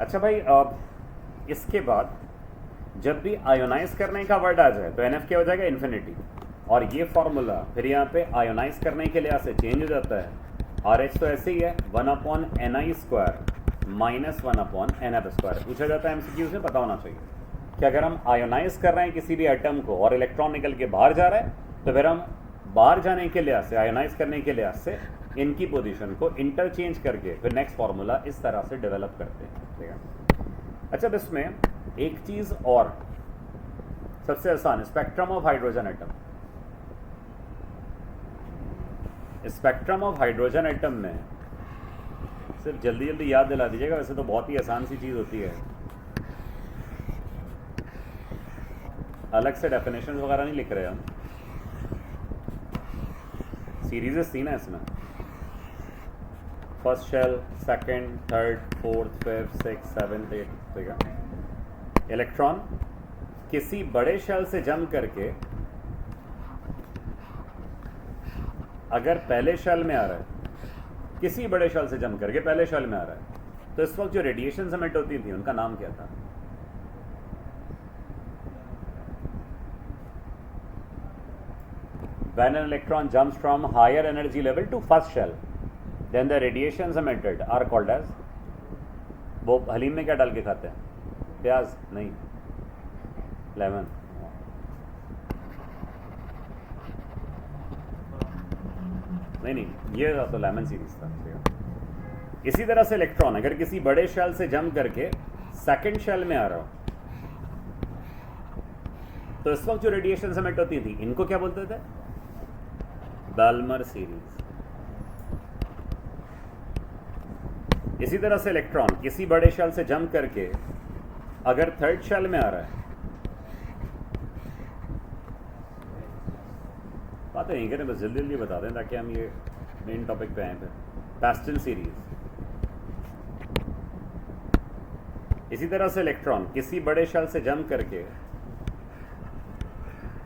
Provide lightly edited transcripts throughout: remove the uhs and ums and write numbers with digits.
अच्छा भाई, इसके बाद जब भी आयोनाइज करने का वर्ड आ जाए तो एन एफ क्या हो जाएगा, इन्फिनिटी। और ये फॉर्मूला फिर यहाँ पे आयोनाइज करने के लिहाज से चेंज हो जाता है। आर एच तो ऐसे ही है 1/ni² माइनस 1/nf²। पूछा जाता है एमसीक्यूज में, पता होना चाहिए कि अगर हम आयोनाइज कर रहे हैं किसी भी एटम को और इलेक्ट्रॉन निकल के बाहर जा रहा है तो फिर हम बाहर जाने के लिहाज से, आयोनाइज करने के लिहाज से इनकी पोजीशन को इंटरचेंज करके फिर नेक्स्ट फार्मूला इस तरह से डेवलप करते हैं, ठीक है। अच्छा, इसमें एक चीज़ और सबसे आसान, spectrum of hydrogen atom. Spectrum of hydrogen atom में सिर्फ जल्दी जल्दी याद दिला दीजिएगा, वैसे तो बहुत ही आसान सी चीज़ होती है, अलग से डेफिनेशन वगैरह नहीं लिख रहे हम। सीरीजेस थी ना इसमें, first shell, second, third, fourth, fifth, six, seventh, eight, ठीक है। इलेक्ट्रॉन किसी बड़े शेल से जम करके अगर पहले शेल में आ रहा है, किसी बड़े शेल से जम करके पहले शेल में आ रहा है, तो इस वक्त जो रेडिएशन एमिट होती थी उनका नाम क्या था? When an electron jumps from higher energy level to first shell, then the radiations emitted are called as, वो हलीम में क्या डाल के खाते हैं? प्याज? नहीं, लेमन। नहीं, ये तो लेमन सीरीज था। इसी तरह से इलेक्ट्रॉन अगर किसी बड़े शेल से जम करके सेकंड शेल में आ रहा हो तो इस वक्त जो रेडिएशन एमिट होती थी इनको क्या बोलते थे? Balmer series. इसी तरह से इलेक्ट्रॉन किसी बड़े शेल से जंप करके अगर थर्ड शेल में आ रहा है, बात नहीं करें, बस जल्दी जल्दी बता दें ताकि हम ये मेन टॉपिक पे आए। फिर पैस्टन सीरीज। इसी तरह से इलेक्ट्रॉन किसी बड़े शेल से जंप करके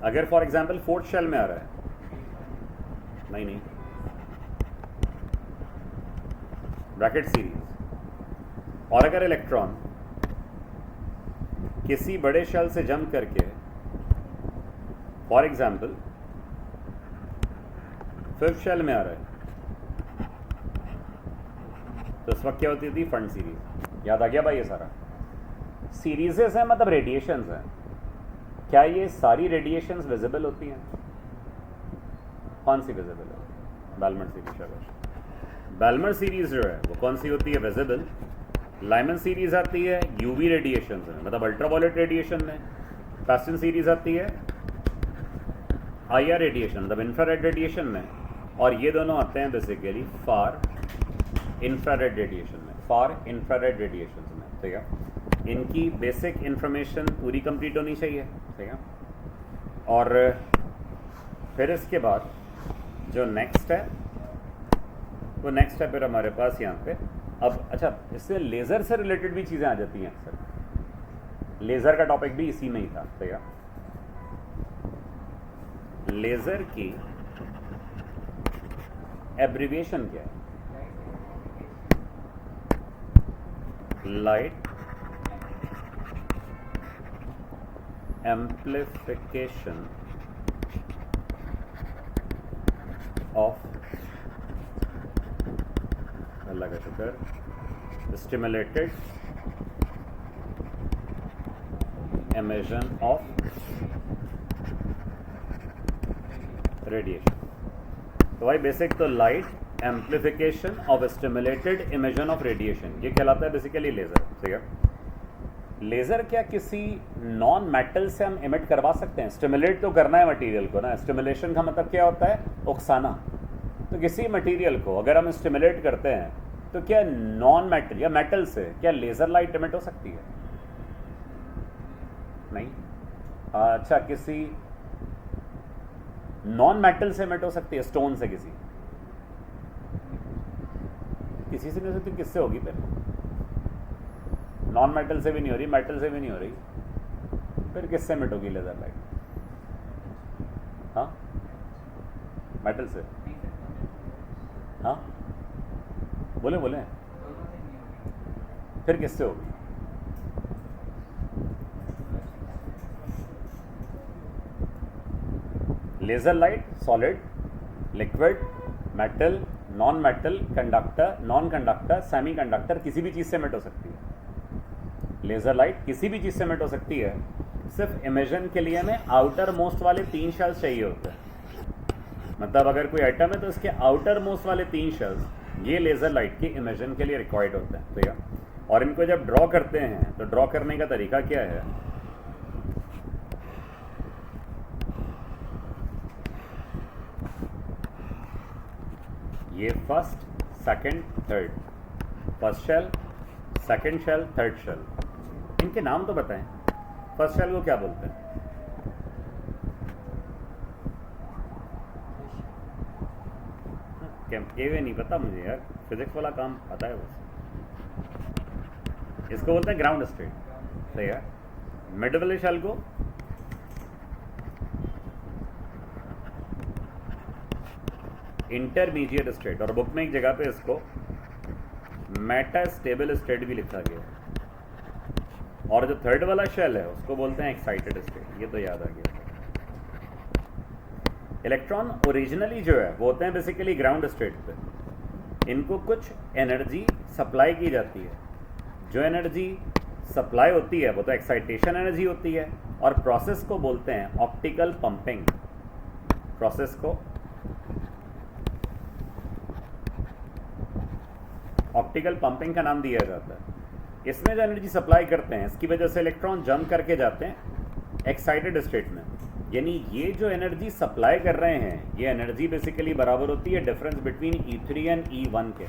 अगर फॉर एग्जांपल फोर्थ शेल में आ रहा है, नहीं, ब्रैकेट सीरीज। और अगर इलेक्ट्रॉन किसी बड़े शेल से जंप करके फॉर एग्जांपल फिफ्थ शेल में आ रहा है तो उस वक्त क्या होती थी? Fund series. याद आ गया भाई? ये सारा सीरीजेस है, मतलब रेडिएशंस हैं। क्या ये सारी रेडिएशंस विजिबल होती हैं? कौन सी विजिबल है? Balmer series. शाबाश। बाल्मर सीरीज जो है वो कौन सी होती है? विजिबल। लाइमन सीरीज आती है यूवी रेडिएशन में, मतलब अल्ट्रावायलेट रेडिएशन में। पैस्टन सीरीज आती है आईआर रेडिएशन, मतलब इंफ्रारेड रेडिएशन में। और ये दोनों आते हैं बेसिकली फार इंफ्रारेड रेडिएशन में, फार इंफ्रारेड रेडिएशन में, ठीक है। इनकी बेसिक इंफॉर्मेशन पूरी कंप्लीट होनी चाहिए, ठीक है। और फिर इसके बाद जो नेक्स्ट है वो नेक्स्ट है फिर हमारे पास यहाँ पे अब, अच्छा, इससे लेज़र से रिलेटेड भी चीज़ें आ जाती हैं सर। लेज़र का टॉपिक भी इसी में ही था, ठीक है। लेज़र की एब्रिविएशन क्या है? लाइट एम्प्लीफिकेशन ऑफ, अल्लाह का शुक्र, स्टिमुलेटेड emission ऑफ रेडिएशन। तो भाई बेसिक तो light amplification of stimulated emission of radiation, ये कहलाता है बेसिकली लेज़र, ठीक है। लेज़र क्या किसी नॉन मेटल से हम इमिट करवा सकते हैं? स्टिमुलेट तो करना है मटेरियल को ना, स्टिमुलेशन का मतलब क्या होता है? उकसाना। तो किसी मटेरियल को अगर हम स्टिमुलेट करते हैं तो क्या नॉन मेटल या मेटल से क्या लेज़र लाइट इमिट हो सकती है? नहीं। अच्छा, किसी नॉन मेटल से इमिट हो सकती है? स्टोन से, किसी से नहीं हो सकती, किससे होगी? फिर नॉन मेटल से भी नहीं हो रही, मेटल से भी नहीं हो रही, फिर किससे इमिट होगी लेज़र लाइट? हाँ, मेटल से। हाँ, बोले फिर किससे होगी? Laser light solid, liquid, metal, non metal, conductor, non conductor, semi conductor, किसी भी चीज़ से एमिट हो सकती है। लेज़र लाइट किसी भी चीज़ से एमिट हो सकती है, सिर्फ इमेजन के लिए हमें आउटर मोस्ट वाले 3 शेल्स चाहिए होते हैं। मतलब अगर कोई आइटम है तो इसके आउटर मोस्ट वाले 3 शेल्स ये लेज़र लाइट के इमेजन के लिए रिक्वायर्ड होते हैं। ठीक है, और इनको जब ड्रॉ करते हैं तो ड्रॉ करने का तरीका क्या है, ये first, second, third, first shell, second shell, third shell, इनके नाम तो बताएं। फर्स्ट शेल को क्या बोलते हैं? ये नहीं पता मुझे यार, फिजिक्स वाला काम पता है बस। इसको बोलते हैं ग्राउंड स्टेट। सही है। मिड वाले शेल को इंटरमीडिएट स्टेट, और बुक में एक जगह पे इसको मेटा स्टेबल स्टेट भी लिखा गया है। और जो थर्ड वाला शेल है उसको बोलते हैं एक्साइटेड स्टेट। ये तो याद आ गया। इलेक्ट्रॉन ओरिजिनली जो है वो होते हैं बेसिकली ग्राउंड स्टेट पे। इनको कुछ एनर्जी सप्लाई की जाती है। जो एनर्जी सप्लाई होती है वो तो एक्साइटेशन एनर्जी होती है, और प्रोसेस को बोलते हैं ऑप्टिकल पंपिंग। प्रोसेस को ऑप्टिकल पंपिंग का नाम दिया जाता है। इसमें जो एनर्जी सप्लाई करते हैं इसकी वजह से इलेक्ट्रॉन जंप करके जाते हैं एक्साइटेड स्टेट में। यानी ये जो एनर्जी सप्लाई कर रहे हैं ये एनर्जी बेसिकली बराबर होती है difference between E3 and E1 के।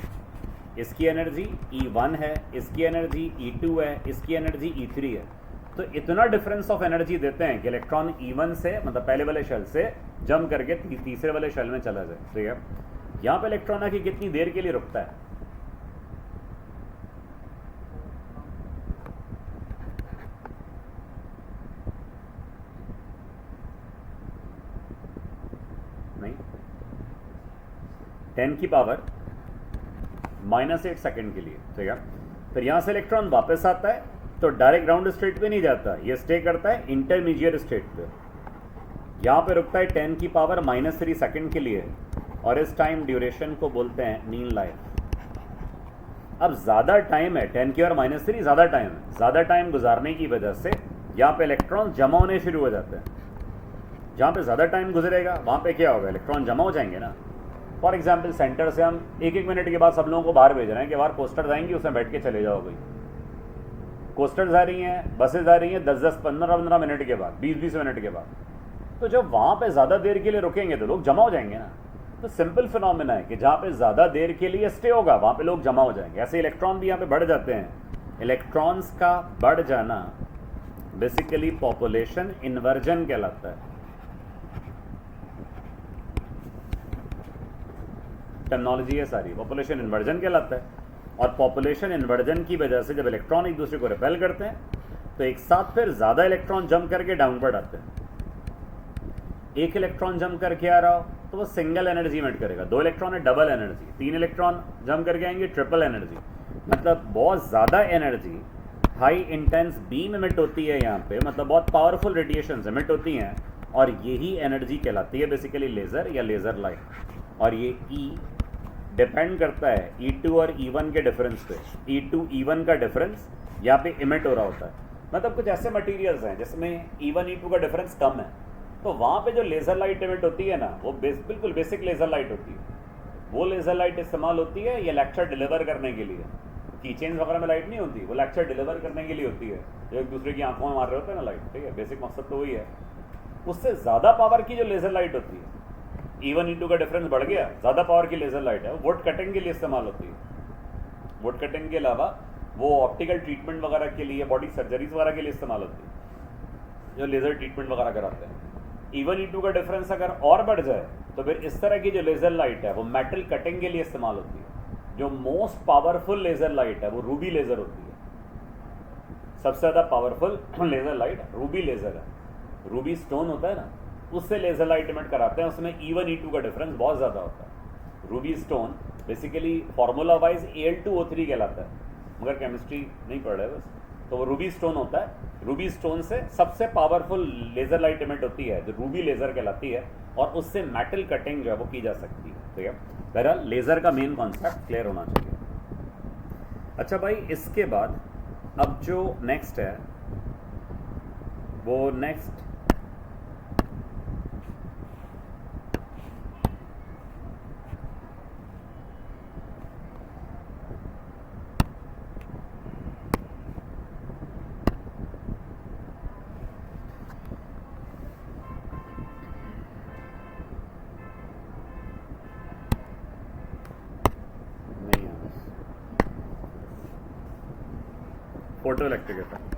इसकी एनर्जी E1 है, इसकी एनर्जी E2 है, इसकी एनर्जी E3 है। तो इतना डिफरेंस ऑफ एनर्जी देते हैं कि इलेक्ट्रॉन E1 से, मतलब पहले वाले शेल से जंप करके तीसरे वाले शेल में चला जाए। ठीक है, यहाँ पे इलेक्ट्रॉन आके कितनी देर के लिए रुकता है? नहीं, 10 की पावर -8 सेकेंड के लिए। ठीक है, फिर यहाँ से इलेक्ट्रॉन वापस आता है तो डायरेक्ट ग्राउंड स्टेट पे नहीं जाता, ये स्टे करता है इंटरमीडिएट स्टेट पे। यहाँ पे रुकता है 10 की पावर -3 सेकेंड के लिए, और इस टाइम ड्यूरेशन को बोलते हैं मीन लाइफ। अब ज़्यादा टाइम है, 10 की पावर -3 ज़्यादा टाइम है। ज़्यादा टाइम गुजारने की वजह से यहाँ पे इलेक्ट्रॉन जमा होने शुरू हो जाते हैं। जहाँ पे ज़्यादा टाइम गुजरेगा वहाँ पे क्या होगा, इलेक्ट्रॉन जमा हो जाएंगे ना। फॉर एग्जाम्पल सेंटर से हम 1-1 मिनट के बाद सब लोगों को बाहर भेज रहे हैं कि बाहर कोस्टर्स आएंगी, उसमें बैठ के चले जाओ। भाई कोस्टर्स आ रही हैं, बसेज आ रही हैं 10-10, 15-15 मिनट के बाद, 20-20 मिनट के बाद। तो जब वहाँ पे ज़्यादा देर के लिए रुकेंगे तो लोग जमा हो जाएंगे ना। तो सिंपल फिनोमेना है कि जहाँ पे ज़्यादा देर के लिए स्टे होगा वहाँ पे लोग जमा हो जाएंगे। ऐसे इलेक्ट्रॉन भी यहाँ पे बढ़ जाते हैं। इलेक्ट्रॉन्स का बढ़ जाना बेसिकली पॉपुलेशन इन्वर्जन कहलाता है। टेक्नोलॉजी है सारी, पॉपुलेशन इन्वर्जन कहलाता है। और पॉपुलेशन इन्वर्जन की वजह से जब इलेक्ट्रॉन एक दूसरे को रिपेल करते हैं तो एक साथ फिर ज़्यादा इलेक्ट्रॉन जंप करके डाउनवर्ड आते हैं। एक इलेक्ट्रॉन जंप करके आ रहा हो तो वो सिंगल एनर्जी इमिट करेगा, 2 इलेक्ट्रॉन है डबल एनर्जी, 3 इलेक्ट्रॉन जंप करके आएंगे ट्रिपल एनर्जी। मतलब बहुत ज़्यादा energy high intense beam emit होती है यहाँ पे, मतलब बहुत पावरफुल रेडिएशंस इमिट होती हैं, और यही एनर्जी कहलाती है बेसिकली लेज़र या लेज़र लाइट। और ये E डिपेंड करता है E2 और E1 के डिफरेंस पे। E2 E1 का डिफरेंस यहाँ पे इमिट हो रहा होता है। मतलब कुछ ऐसे मटेरियल्स हैं जिसमें E1 E2 का डिफरेंस कम है, तो वहाँ पे जो लेज़र लाइट इमिट होती है ना वो बिल्कुल बेसिक लेज़र लाइट होती है। वो लेज़र लाइट इस्तेमाल होती है ये लेक्चर डिलीवर करने के लिए। कीचेन्स वगैरह में लाइट नहीं होती, वो लेक्चर डिलीवर करने के लिए होती है, जो एक दूसरे की आंखों में मार रहे होते हैं ना लाइट। ठीक है, बेसिक मकसद तो वही है। उससे ज़्यादा पावर की जो लेज़र लाइट होती है, E1 E2 का डिफरेंस बढ़ गया, ज़्यादा पावर की लेज़र लाइट है, वो वुड कटिंग के लिए इस्तेमाल होती है। वुड कटिंग के अलावा वो ऑप्टिकल ट्रीटमेंट वगैरह के लिए, बॉडी सर्जरीज वगैरह के लिए इस्तेमाल होती है, जो लेज़र ट्रीटमेंट वगैरह कराते हैं। E1 E2 का डिफरेंस अगर और बढ़ जाए तो फिर इस तरह की जो लेज़र लाइट है वो मेटल कटिंग के लिए इस्तेमाल होती है। जो मोस्ट पावरफुल लेज़र लाइट है वो रूबी लेज़र होती है। सबसे ज़्यादा powerful laser light Ruby laser है। रूबी स्टोन होता है ना, उससे लेज़र लाइट इमिट कराते हैं, उसमें E1 E2 का डिफरेंस बहुत ज़्यादा होता है। Ruby stone basically formula wise Al2O3 कहलाता है, मगर केमिस्ट्री नहीं पढ़ रहे बस। तो वो रूबी स्टोन होता है। रूबी स्टोन से सबसे पावरफुल लेज़र लाइट इमिट होती है जो रूबी लेज़र कहलाती है, और उससे मेटल कटिंग जो है वो की जा सकती है। ठीक है, बहरहाल लेज़र का मेन कॉन्सेप्ट क्लियर होना चाहिए। अच्छा भाई, इसके बाद अब जो नेक्स्ट है वो नेक्स्ट नहीं है, photo electric effect.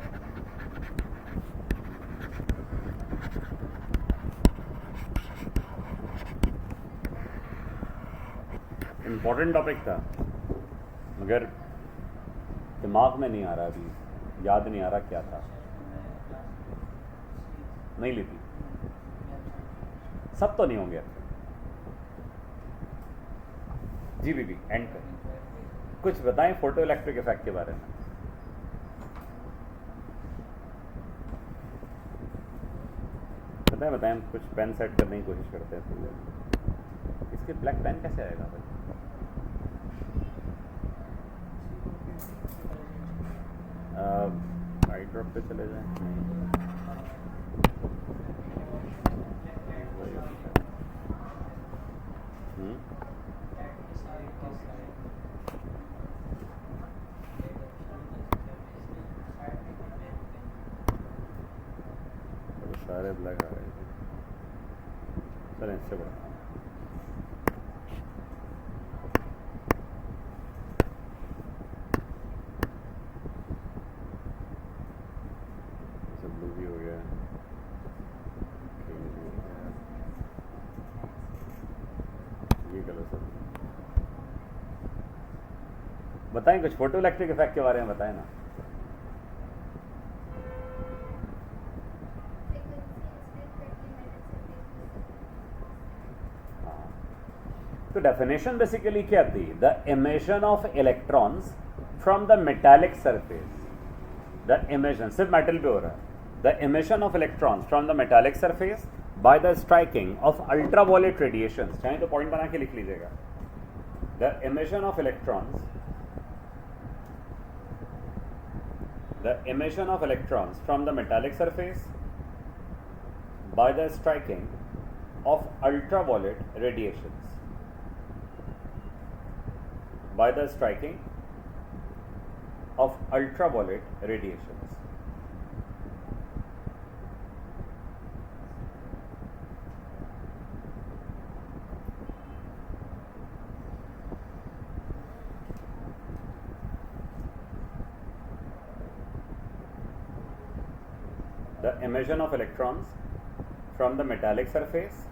Important topic था मगर दिमाग में नहीं आ रहा, अभी याद नहीं आ रहा क्या था। नहीं लेती, सब तो नहीं होंगे जी। बीबी एंड कर कुछ बताएं फोटो इलेक्ट्रिक इफेक्ट के बारे में। बताएं हम कुछ पेन सेट करने की कोशिश करते हैं। तो इसके ब्लैक पेन कैसे आएगा भाई? आई ड्रॉप पे चले जाएं। सारे ब्लैक आ गए। चलें इससे बढ़ा ब्लू भी हो गया, ये कलर सब। बताएं कुछ फोटो इलेक्ट्रिक इफेक्ट के बारे में बताएं ना। तो डेफिनेशन बेसिकली क्या थी? The emission of electrons from the metallic surface. The emission सिर्फ मेटल पे हो रहा है। The emission of electrons from the metallic surface by the striking of ultraviolet radiation. चाहे तो पॉइंट बना के लिख लीजिएगा। The emission of electrons, the emission of electrons from the metallic surface by the striking of ultraviolet radiations, by the striking of ultraviolet radiations. The emission of electrons from the metallic surface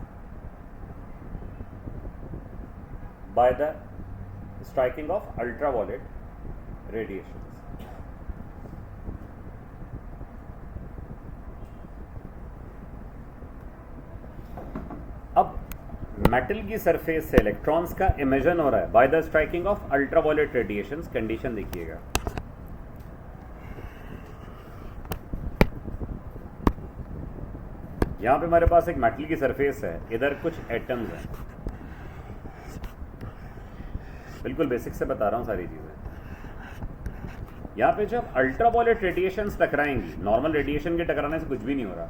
by the striking of ultraviolet radiations. अब metal की surface से electrons का emission हो रहा है bye the striking of ultraviolet radiations. Condition देखिएगा, यहां पे हमारे पास एक मेटल की सरफेस है, इधर कुछ एटम्स हैं। बिल्कुल बेसिक से बता रहा हूँ सारी चीज़ें। यहाँ पे जब अल्ट्रावायलेट रेडिएशंस टकराएंगी, नॉर्मल रेडिएशन के टकराने से कुछ भी नहीं हो रहा,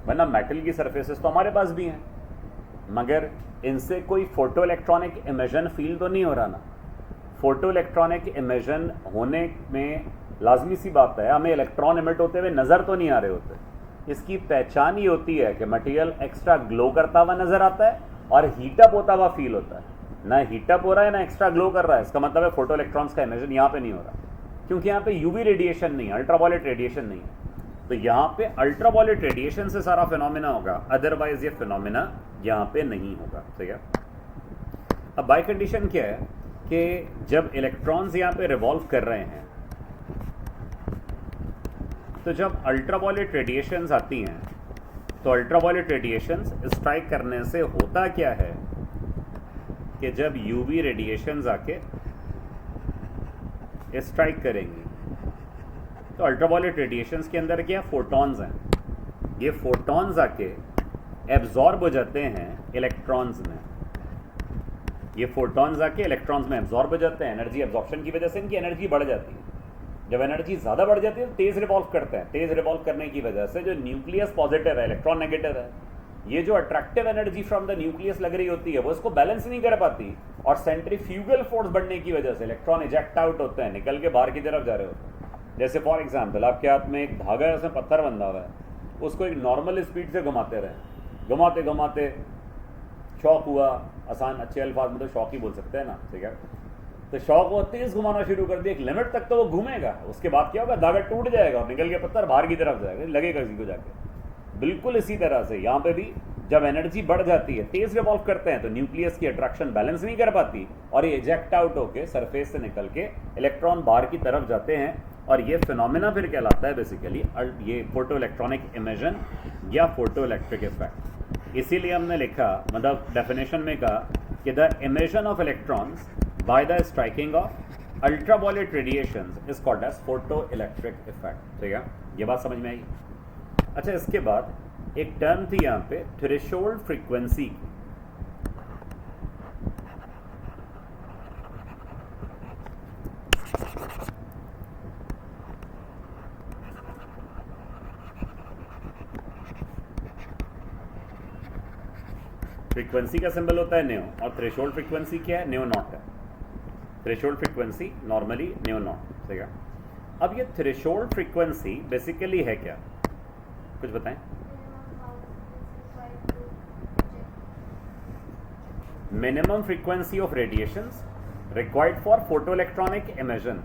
वरना मेटल की सरफेसेस तो हमारे पास भी हैं, मगर इनसे कोई फोटो इलेक्ट्रॉनिक इमिशन फील तो नहीं हो रहा ना। फोटो इलेक्ट्रॉनिक इमिशन होने में लाजमी सी बात है, हमें इलेक्ट्रॉन इमिट होते हुए नज़र तो नहीं आ रहे होते। इसकी पहचान ही होती है कि मटेरियल एक्स्ट्रा ग्लो करता हुआ नज़र आता है और हीटअप होता हुआ फील होता है। ना हीटअप हो रहा है ना एक्स्ट्रा ग्लो कर रहा है, इसका मतलब है फोटो इलेक्ट्रॉन्स का इमिशन यहाँ पे नहीं हो रहा, क्योंकि यहाँ पे यूवी रेडिएशन नहीं है, अल्ट्रावायलेट रेडिएशन नहीं है। तो यहाँ पे अल्ट्रावायलेट रेडिएशन से सारा फिनोमिना होगा, अदरवाइज ये फिनोमिना यहाँ पे नहीं होगा। ठीक है, अब बाय कंडीशन क्या है कि जब इलेक्ट्रॉन्स यहाँ पे रिवॉल्व कर रहे हैं, तो जब अल्ट्रावायलेट रेडिएशंस आती हैं, तो अल्ट्रावायलेट रेडिएशंस स्ट्राइक करने से होता क्या है कि जब यूवी रेडिएशंस आके स्ट्राइक करेंगी, तो अल्ट्रावायलेट रेडिएशंस के अंदर क्या फोटॉन्स हैं, ये फोटॉन्स आके एब्जॉर्ब हो जाते हैं इलेक्ट्रॉन्स में। ये फोटॉन्स आके इलेक्ट्रॉन्स में एब्जॉर्ब हो जाते हैं। एनर्जी एब्जॉर्प्शन की वजह से इनकी एनर्जी बढ़ जाती है। जब एनर्जी ज़्यादा बढ़ जाती है तो तेज़ रिवॉल्व करते हैं। तेज़ रिवॉल्व करने की वजह से जो न्यूक्लियस पॉजिटिव है, इलेक्ट्रॉन नेगेटिव है, ये जो attractive energy from the nucleus लग रही होती है वो इसको बैलेंस नहीं कर पाती, और सेंट्रीफ्यूगल फोर्स बढ़ने की वजह से इलेक्ट्रॉन इजेक्ट आउट होते हैं, निकल के बाहर की तरफ जा रहे होते हैं। जैसे फॉर एग्जाम्पल आपके हाथ में एक धागा है, उसमें पत्थर बंधा हुआ है, उसको एक नॉर्मल स्पीड से घुमाते रहे, घुमाते घुमाते शॉक हुआ, आसान अच्छे अल्फाज में तो शॉक ही बोल सकते हैं ना, ठीक है। तो शॉक को तेज घुमाना शुरू कर दिया, एक लिमिट तक तो वो घूमेगा, उसके बाद क्या होगा, धागा टूट जाएगा और निकल के पत्थर बाहर की तरफ जाएगा, लगेगा किसी को जाके। बिल्कुल इसी तरह से यहाँ पे भी जब एनर्जी बढ़ जाती है, तेज रिवॉल्व करते हैं, तो न्यूक्लियस की अट्रैक्शन बैलेंस नहीं कर पाती और ये इजेक्ट आउट होकर सरफेस से निकल के इलेक्ट्रॉन बाहर की तरफ जाते हैं, और ये फिनोमेना फिर कहलाता है बेसिकली ये फोटो इलेक्ट्रॉनिक इमेजन या फोटो इलेक्ट्रिक इफेक्ट। इसीलिए हमने लिखा, मतलब डेफिनेशन में कहा कि the emission of electrons by the striking of ultraviolet radiations is called as photo electric effect. ठीक है, ये बात समझ में आई। अच्छा, इसके बाद एक टर्म थी यहाँ पे थ्रेशोल्ड फ्रीक्वेंसी की। फ्रीक्वेंसी का सिंबल होता है न्यू, और थ्रेशोल्ड फ्रीक्वेंसी क्या है, न्यू नॉट है। Threshold frequency normally new not, ठीक है। अब ये थ्रेशोल्ड फ्रीक्वेंसी बेसिकली है क्या, कुछ बताएं। Minimum frequency of radiations required for photoelectronic emission.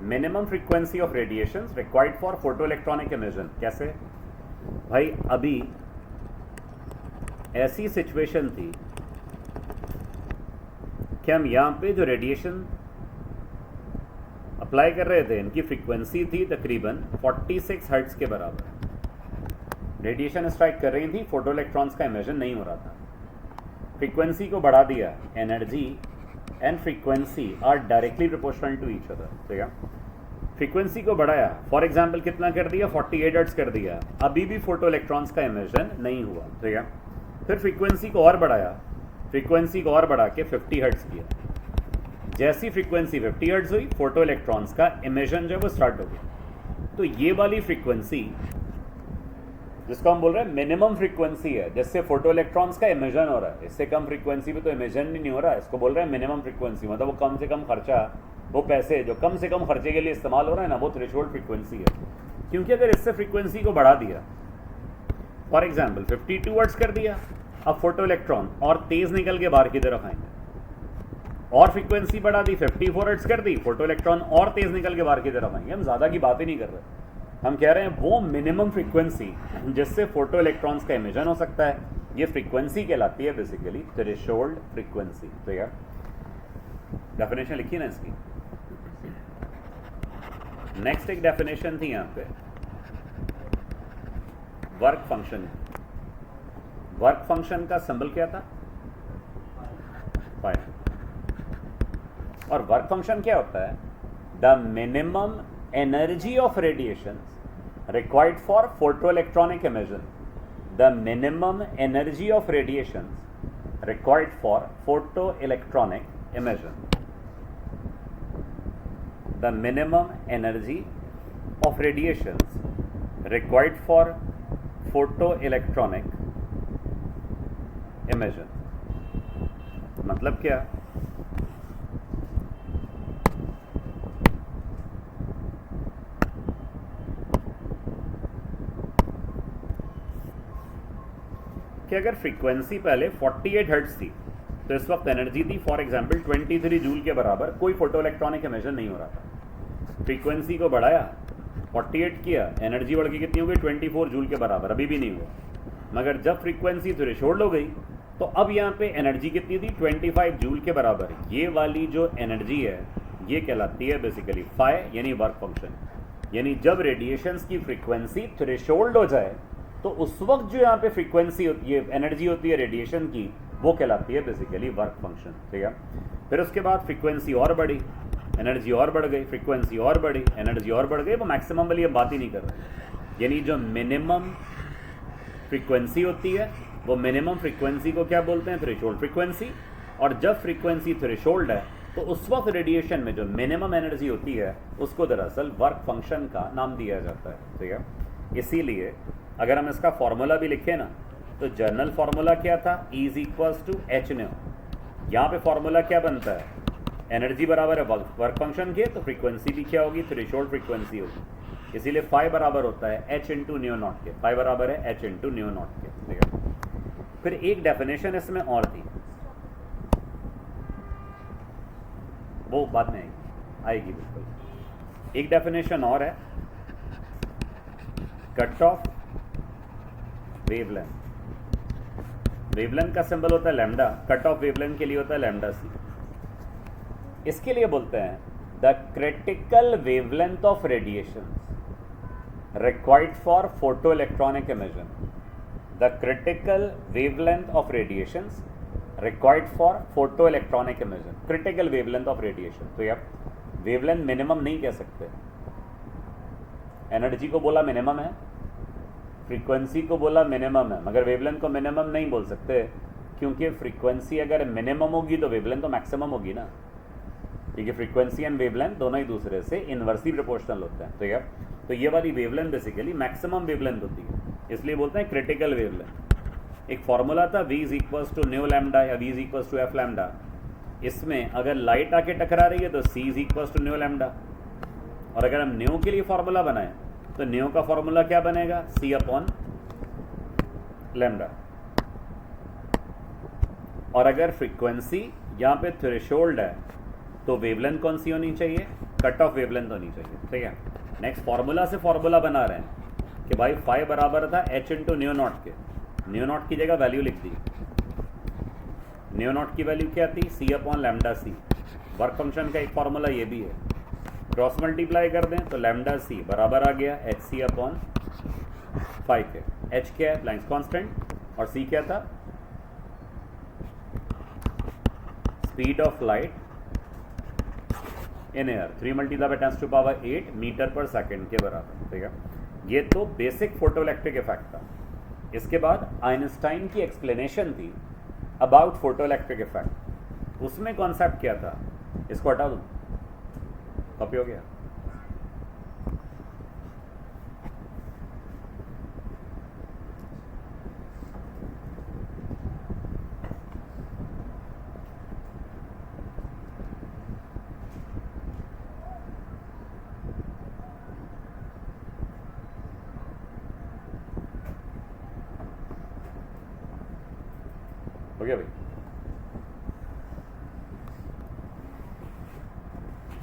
Minimum frequency of radiations required for photoelectronic emission. कैसे भाई, अभी ऐसी सिचुएशन थी कि हम यहाँ पे जो रेडिएशन अप्लाई कर रहे थे, इनकी फ्रीक्वेंसी थी तकरीबन 46 हर्ट्ज के बराबर। रेडिएशन स्ट्राइक कर रही थी, फोटो इलेक्ट्रॉन्स का इमेजन नहीं हो रहा था। फ्रीक्वेंसी को बढ़ा दिया, energy and frequency are directly proportional to each other, ठीक है। फ्रीक्वेंसी को बढ़ाया, फॉर एग्जांपल कितना कर दिया, 48 हर्ट्ज कर दिया, अभी भी फोटो इलेक्ट्रॉन्स का इमेजन नहीं हुआ, ठीक है। फिर फ्रीक्वेंसी को और बढ़ाया, फ्रीक्वेंसी को और बढ़ा के 50 हर्ट्ज किया। जैसी फ्रीक्वेंसी 50 हर्ट्ज हुई, फोटो इलेक्ट्रॉन्स का इमेजन जो है वो स्टार्ट हो गया। तो ये वाली फ्रीक्वेंसी जिसको हम बोल रहे हैं मिनिमम फ्रीक्वेंसी है, जिससे फोटो इलेक्ट्रॉन्स का इमेजन हो रहा है। इससे कम फ्रीक्वेंसी पे तो इमेजन ही नहीं हो रहा है, इसको बोल रहे हैं मिनिमम फ्रीक्वेंसी। मतलब वो कम से कम खर्चा, वो पैसे जो कम से कम खर्चे के लिए इस्तेमाल हो रहा है ना, वो थ्रेशोल्ड फ्रीक्वेंसी है। क्योंकि अगर इससे फ्रीक्वेंसी को बढ़ा दिया, फॉर एग्जाम्पल 52 हर्ट्ज कर दिया, अब फोटो इलेक्ट्रॉन और तेज निकल के बाहर की तरफ आएंगे। और फ्रीक्वेंसी बढ़ा दी, 54 हर्ट्ज कर दी, फोटो इलेक्ट्रॉन और तेज निकल के बाहर की तरफ आएंगे। हम ज़्यादा की बात ही नहीं कर रहे, हम कह रहे हैं वो मिनिमम फ्रीक्वेंसी जिससे फोटो इलेक्ट्रॉन्स का इमेजन हो सकता है, ये फ्रीक्वेंसी कहलाती है बेसिकली थ्रेशोल्ड फ्रीक्वेंसी। तो यार डेफिनेशन लिखी ना इसकी। नेक्स्ट एक डेफिनेशन थी यहाँ पे वर्क फंक्शन। वर्क फंक्शन का सिंबल क्या था, पाई। और वर्क फंक्शन क्या होता है, the minimum energy of radiation required for photoelectronic emission. The minimum energy of radiation required for photoelectronic emission. The minimum energy of radiation required for photoelectronic emission. मतलब क्या, कि अगर फ्रीक्वेंसी पहले 48 hertz थी तो इस वक्त एनर्जी थी फॉर एग्जांपल 23 जूल के बराबर, कोई फोटो इलेक्ट्रॉनिक इमेजन नहीं हो रहा था। फ्रीक्वेंसी को बढ़ाया, 48 किया, एनर्जी बढ़ के कितनी हो गई, 24 जूल के बराबर, अभी भी नहीं हुआ। मगर जब फ्रीक्वेंसी थ्रेशोल्ड हो गई तो अब यहाँ पे एनर्जी कितनी थी, 25 जूल के बराबर। ये वाली जो एनर्जी है ये कहलाती है बेसिकली फाई, यानी वर्क फंक्शन। यानी जब रेडिएशंस की फ्रीक्वेंसी थ्रेशोल्ड हो जाए तो उस वक्त जो यहाँ पे फ्रीक्वेंसी होती है, एनर्जी होती है रेडिएशन की, वो कहलाती है बेसिकली वर्क फंक्शन, ठीक है। फिर उसके बाद फ्रीक्वेंसी और बढ़ी, एनर्जी और बढ़ गई, फ्रीक्वेंसी और बढ़ी, एनर्जी और बढ़ गई, वो मैक्सिमम वाली हम बात ही नहीं कर रहे। यानी जो मिनिमम फ्रीक्वेंसी होती है वो मिनिमम फ्रीक्वेंसी को क्या बोलते हैं? Threshold frequency. और जब फ्रीक्वेंसी थ्रेशोल्ड है तो उस वक्त रेडिएशन में जो मिनिमम एनर्जी होती है उसको दरअसल वर्क फंक्शन का नाम दिया जाता है, ठीक है। इसीलिए अगर हम इसका फॉर्मूला भी लिखें ना, तो जनरल फॉर्मूला क्या था? E is equals to H nu. यहाँ पे फॉर्मूला क्या बनता है? एनर्जी बराबर है वर्क फंक्शन के, तो फ्रीक्वेंसी भी क्या होगी? थ्रेशोल्ड फ्रीक्वेंसी होगी। इसीलिए फाई बराबर होता है एच इंटू न्यू नॉट के। फाई बराबर है एच इंटू न्यू नॉट के, ठीक है। फिर एक डेफिनेशन इसमें और थी, वो बाद में आएगी बिल्कुल। एक डेफिनेशन और है, कट ऑफ वेवलेंथ। वेवलेंथ का सिंबल होता है लैम्डा, कट ऑफ वेवलेंथ के लिए होता है लैम्डा सी। इसके लिए बोलते हैं the critical wavelength of radiation required for photo electronic imaging. The critical wavelength of radiations required for photo electronic imaging. Critical wavelength of radiation, तो यार वेवलेंथ मिनिमम नहीं कह सकते। एनर्जी को बोला मिनिमम है, फ्रीक्वेंसी को बोला मिनिमम है, मगर वेवलेंथ को मिनिमम नहीं बोल सकते, क्योंकि फ्रीक्वेंसी अगर मिनिमम होगी तो वेवलेंथ तो मैक्सिमम होगी ना, क्योंकि फ्रीक्वेंसी एंड वेवलेंथ दोनों ही दूसरे से इनवर्सली प्रोपोर्शनल होते हैं। तो यार तो ये वाली वेवलेंथ बेसिकली मैक्सिमम वेवलेंथ होती है, इसलिए बोलते हैं क्रिटिकल वेवलेंथ। एक फॉर्मूला था V is equals to nu lambda या V is equals to F lambda. इसमें अगर लाइट आके टकरा रही है तो C is equals to nu lambda, और अगर हम न्यू के लिए फॉर्मूला बनाएं तो न्यू का फॉर्मूला क्या बनेगा? C upon lambda. और अगर फ्रीक्वेंसी यहाँ पे थ्रेशोल्ड है तो वेवलेंथ कौन सी होनी चाहिए? कट ऑफ वेवलेंथ होनी चाहिए, ठीक है। नेक्स्ट फॉर्मूला से फॉर्मूला बना रहे हैं कि भाई फाई बराबर था एच इंटू न्यू नॉट के। न्यू नॉट की जगह वैल्यू लिख दी। न्यू नॉट की वैल्यू क्या थी? C अपॉन लैम्डा सी। वर्क फंक्शन का एक फॉर्मूला ये भी है, क्रॉस मल्टीप्लाई कर दें तो लैम्डा सी बराबर आ गया एच सी अपॉन फाई के। एच क्या है? प्लैंक्स कांस्टेंट, और सी क्या था? Speed of light in air 3 × 10⁸ metre per second के बराबर, ठीक है। ये तो बेसिक फोटो इलेक्ट्रिक इफेक्ट था। इसके बाद आइंस्टाइन की एक्सप्लेनेशन थी अबाउट फोटो इलेक्ट्रिक इफेक्ट। उसमें कॉन्सेप्ट क्या था? इसको हटा दूँ, कॉपी हो गया। हो गया भाई।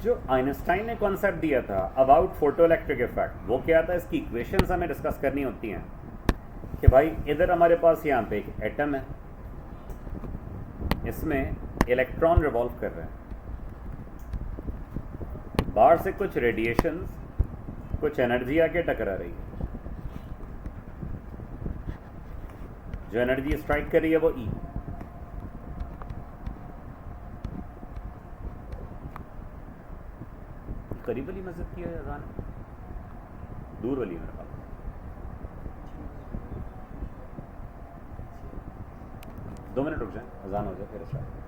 जो आइंस्टाइन ने कॉन्सेप्ट दिया था अबाउट फोटो इलेक्ट्रिक इफेक्ट, वो क्या था? इसकी इक्वेशंस हमें डिस्कस करनी होती हैं कि भाई इधर हमारे पास यहाँ पे एक एटम है, इसमें इलेक्ट्रॉन रिवॉल्व कर रहे हैं, बाहर से कुछ रेडिएशंस, कुछ एनर्जी आके टकरा रही है। जो एनर्जी स्ट्राइक कर रही है वो E। करीब वाली मस्जिद की है अजान, दूर वाली मेरे पास। दो मिनट रुक जाए, अजान हो जाए फिर स्टार्ट।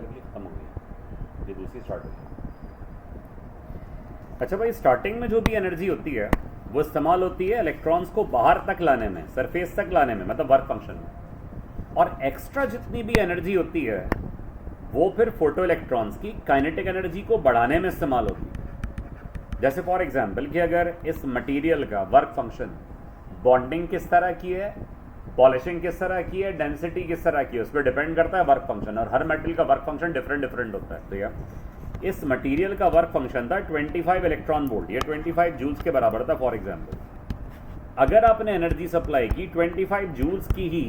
ऑटोमेटिकली खत्म हो गया, ये दूसरी स्टार्ट हुई। अच्छा भाई, स्टार्टिंग में जो भी एनर्जी होती है वो इस्तेमाल होती है इलेक्ट्रॉन्स को बाहर तक लाने में, सरफेस तक लाने में, मतलब वर्क फंक्शन में। और एक्स्ट्रा जितनी भी एनर्जी होती है वो फिर फोटो इलेक्ट्रॉन्स की काइनेटिक एनर्जी को बढ़ाने में इस्तेमाल होती है। जैसे फॉर एग्जांपल कि अगर इस मटेरियल का वर्क फंक्शन बॉन्डिंग किस तरह की है, पॉलिशिंग किस तरह की है, डेंसिटी किस तरह की है, उस पर डिपेंड करता है वर्क फंक्शन। और हर मेटल का वर्क फंक्शन डिफरेंट होता है। तो या इस मटेरियल का वर्क फंक्शन था 25 इलेक्ट्रॉन वोल्ट या 25 जूल्स के बराबर था फॉर एग्जांपल। अगर आपने एनर्जी सप्लाई की 25 जूल्स की ही,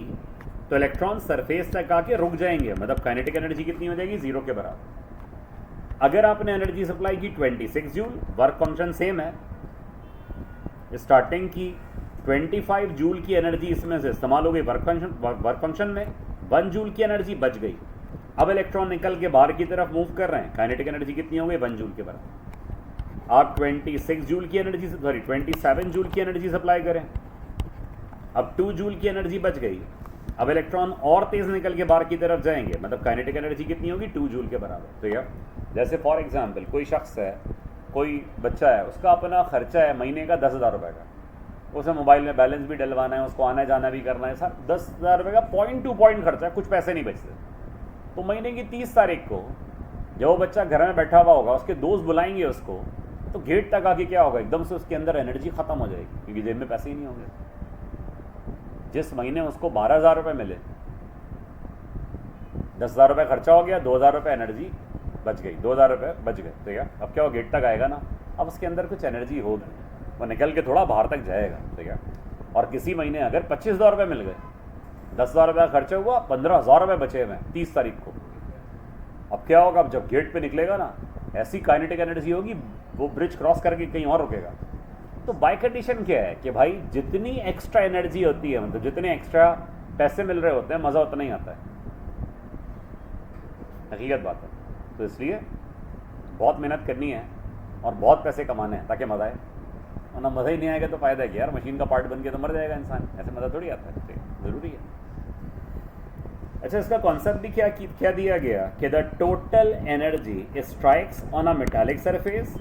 तो इलेक्ट्रॉन सरफेस तक आके रुक जाएंगे, मतलब काइनेटिक एनर्जी कितनी हो जाएगी, 0 के बराबर। अगर आपने एनर्जी सप्लाई की 26 जूल, वर्क फंक्शन सेम है, स्टार्टिंग की 25 जूल की एनर्जी इसमें से इस्तेमाल हो गई वर्क फंक्शन में, 1 जूल की एनर्जी बच गई। अब इलेक्ट्रॉन निकल के बाहर की तरफ मूव कर रहे हैं, काइनेटिक एनर्जी कितनी हो गई, 1 जूल के बराबर। आप 26 जूल की एनर्जी, सॉरी 27 जूल की एनर्जी सप्लाई करें, अब 2 जूल की एनर्जी बच गई। अब इलेक्ट्रॉन और तेज निकल के बाहर की तरफ जाएंगे, मतलब काइनेटिक एनर्जी कितनी होगी, 2 जूल के बराबर। तो यार जैसे फॉर एग्जांपल कोई शख्स है, कोई बच्चा है, उसका अपना खर्चा है महीने का 10,000 रुपये का, उसे मोबाइल में बैलेंस भी डलवाना है, उसको आना जाना भी करना है, सर 10,000 रुपये का पॉइंट टू पॉइंट खर्चा है, कुछ पैसे नहीं बचते। तो महीने की 30 तारीख को जब वो बच्चा घर में बैठा हुआ होगा, उसके दोस्त बुलाएंगे उसको, तो गेट तक आके क्या होगा, एकदम से उसके अंदर एनर्जी खत्म हो जाएगी, क्योंकि जेब में पैसे ही नहीं होंगे। जिस महीने उसको 12,000 रुपये मिले, 10,000 रुपये खर्चा हो गया, 2,000 रुपये एनर्जी बच गई, 2,000 रुपये बच गए। तो यार अब क्या हो, गेट तक आएगा ना, अब उसके अंदर कुछ एनर्जी होगी, वो निकल के थोड़ा बाहर तक जाएगा। ठीक है। और किसी महीने अगर 25,000 रुपये मिल गए, 10,000 रुपये खर्चा हुआ, 15,000 रुपये बचे हुए 30 तारीख को, अब क्या होगा, अब जब गेट पे निकलेगा ना, ऐसी काइनेटिक एनर्जी होगी, वो ब्रिज क्रॉस करके कहीं और रुकेगा। तो बाय कंडीशन क्या है कि भाई जितनी एक्स्ट्रा एनर्जी होती है, मतलब जितने एक्स्ट्रा पैसे मिल रहे होते हैं, मज़ा उतना ही आता है, हकीकत बात है। तो इसलिए बहुत मेहनत करनी है और बहुत पैसे कमाने हैं ताकि मज़ा आए, वरना मज़ा ही नहीं आएगा तो फ़ायदा क्या यार, मशीन का पार्ट बन के तो मर जाएगा इंसान, ऐसे मज़ा थोड़ी आता है, तो ज़रूरी है। अच्छा, इसका कॉन्सेप्ट भी क्या दिया गया कि the total energy strikes on a metallic surface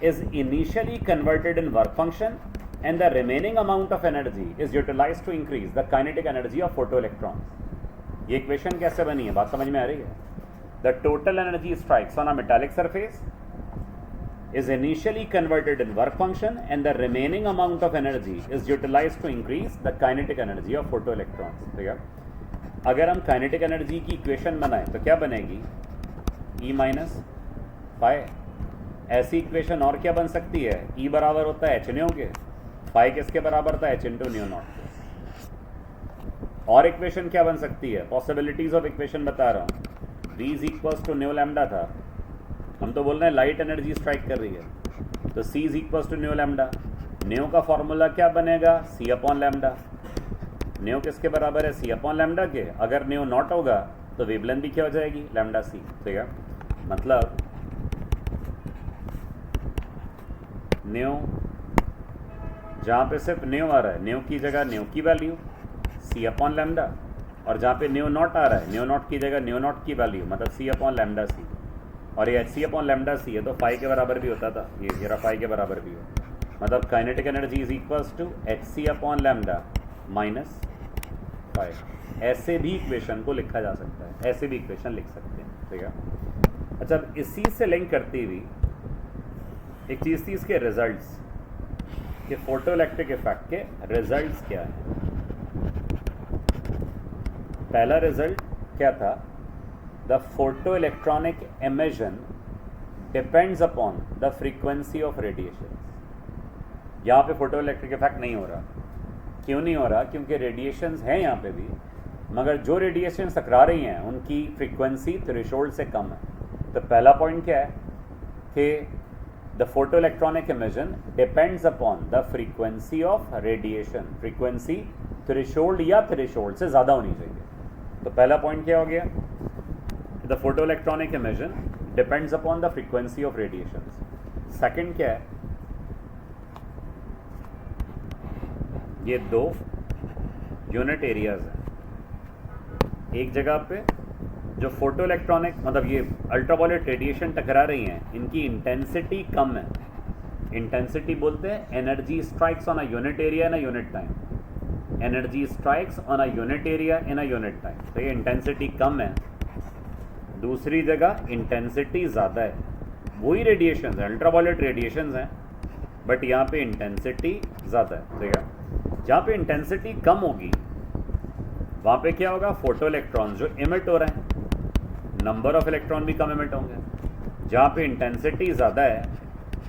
is initially converted in work function and the remaining amount of energy is utilized to increase the kinetic energy of photoelectrons। ये इक्वेशन कैसे बनी है, बात समझ में आ रही है? The total energy strikes on a metallic surface is initially converted in work function and the remaining amount of energy is utilized to increase the kinetic energy of photoelectrons। ठीक है। अगर हम काइनेटिक एनर्जी की equation बनाएं तो क्या बनेगी, E minus phi. ऐसी इक्वेशन और क्या बन सकती है, E बराबर होता है एच न्यू के, फाई किसके बराबर था, एच इंटू न्यू नॉट के। और इक्वेशन क्या बन सकती है, पॉसिबिलिटीज ऑफ इक्वेशन बता रहा हूँ, V is equals to nu lambda था, हम तो बोल रहे हैं लाइट एनर्जी स्ट्राइक कर रही है, तो C is equals to nu lambda. Nu का फॉर्मूला क्या बनेगा, C अपॉन लैम्डा। न्यू किसके बराबर है, C अपॉन लैम्डा के। अगर न्यू नॉट होगा तो वेवलेंथ भी क्या हो जाएगी, लैम्डा C। ठीक है, मतलब न्यू जहाँ पे सिर्फ न्यू आ रहा है, न्यू की जगह न्यू की वैल्यू C अपॉन लैम्डा, और जहाँ पे न्यू नॉट आ रहा है, न्यू नॉट की जगह न्यू नॉट की वैल्यू, मतलब C अपॉन लैम्डा C। और ये C अपॉन लैम्डा C है तो फाई के बराबर भी होता था, ये जरा फाई के बराबर भी हो, मतलब kinetic energy is equals to HC upon lambda minus phi. ऐसे भी इक्वेशन को लिखा जा सकता है, ऐसे भी इक्वेशन लिख सकते हैं। ठीक है। अच्छा, अब इसी से लिंक करती हुई एक चीज़ थी इसके रिजल्ट्स, कि फोटो इलेक्ट्रिक इफेक्ट के रिजल्ट्स क्या हैं। पहला रिजल्ट क्या था, the photo electronic emission depends upon the frequency of radiation. यहाँ पे फोटो इलेक्ट्रिक इफेक्ट नहीं हो रहा, क्यों नहीं हो रहा, क्योंकि रेडिएशंस हैं यहाँ पे भी, मगर जो रेडिएशन टकरा रही हैं उनकी फ्रीक्वेंसी थ्रेशोल्ड से कम है। तो पहला पॉइंट क्या है कि the photoelectronic emission depends upon the frequency of radiation। frequency threshold या threshold से ज़्यादा होनी चाहिए। तो पहला पॉइंट क्या हो गया, the photoelectronic emission depends upon the frequency of radiations। Second क्या है, ये दो यूनिट एरियाज हैं, एक जगह पे जो फोटो इलेक्ट्रॉनिक मतलब ये अल्ट्रावायलेट रेडिएशन टकरा रही हैं, इनकी इंटेंसिटी कम है। इंटेंसिटी बोलते हैं energy strikes on a unit area in a unit time. Energy strikes on a unit area in a unit time. तो ये इंटेंसिटी कम है। दूसरी जगह इंटेंसिटी ज़्यादा है। वही रेडिएशन है, अल्ट्रावायलेट रेडिएशन हैं, बट यहाँ पे इंटेंसिटी ज़्यादा है। ठीक है, जहाँ पे इंटेंसिटी कम होगी वहाँ पे क्या होगा, फोटो इलेक्ट्रॉन्स जो इमिट हो रहे हैं, नंबर ऑफ इलेक्ट्रॉन भी कम इमिट होंगे। जहाँ पे इंटेंसिटी ज़्यादा है